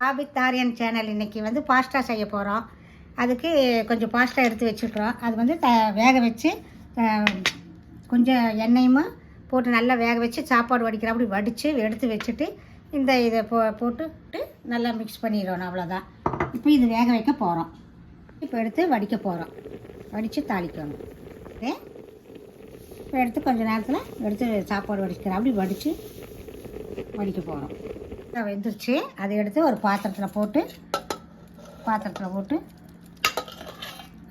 ஆபித்தாரியன் channel இன்றைக்கி வந்து pasta செய்ய போகிறோம். அதுக்கு கொஞ்சம் பாஸ்தா எடுத்து வச்சுருக்குறோம். அது வந்து வேக வச்சு கொஞ்சம் எண்ணெயும் போட்டு நல்லா வேக வச்சு சாப்பாடு வடிக்கிற அப்படி வடித்து எடுத்து வச்சுட்டு இதை போட்டுட்டு நல்லா மிக்ஸ் பண்ணிடணும். அவ்வளோதான். இப்போ இது வேக வைக்க போகிறோம். இப்போ எடுத்து வடிக்க போகிறோம். வடித்து தாளிக்கணும். இப்போ எடுத்து கொஞ்சம் நேரத்தில் எடுத்து சாப்பாடு வடிக்கிற அப்படி வடிக்க போகிறோம். வெந்துருச்சு. அதை எடுத்து ஒரு பாத்திரத்தில் போட்டு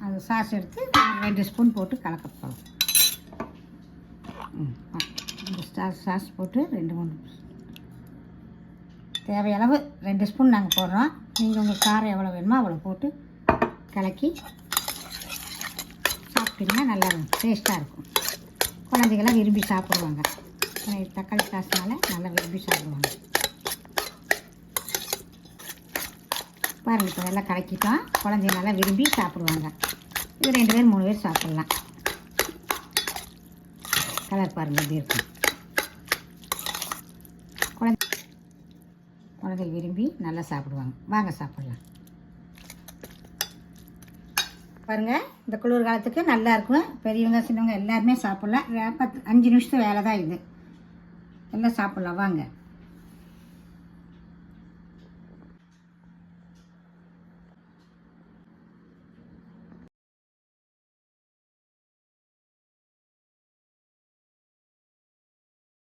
அது சாஸ் எடுத்து 2 ஸ்பூன் போட்டு கலக்க போகிறோம். சாஸ் போட்டு 2-3 தேவையளவு 2 ஸ்பூன் நாங்கள் போடுறோம். நீங்கள் உங்கள் காரம் எவ்வளோ வேணுமோ அவ்வளோ போட்டு கலக்கி சாப்பிட்டிங்கன்னா நல்லா டேஸ்ட்டாக இருக்கும். குழந்தைகள்லாம் விரும்பி சாப்பிடுவாங்க. தக்காளி சாஸ்னால நல்லா விரும்பி சாப்பிடுவாங்க. பாருங்கள், இப்போ நல்லா கலக்கிட்டோம். குழந்தைங்க நல்லா விரும்பி சாப்பிடுவாங்க. இது 2 பேர் 3 பேர் சாப்பிட்லாம். கலர் பாருங்கள் எப்படி இருக்கும். குழந்தைகள் விரும்பி நல்லா சாப்பிடுவாங்க. வாங்க சாப்பிட்லாம். பாருங்கள், இந்த குளிர் காலத்துக்கு நல்லா இருக்கும். பெரியவங்க சின்னவங்க எல்லாருமே சாப்பிட்லாம். 5 நிமிஷத்து வேலை தான் இது. எல்லாம் சாப்பிட்லாம். வாங்க.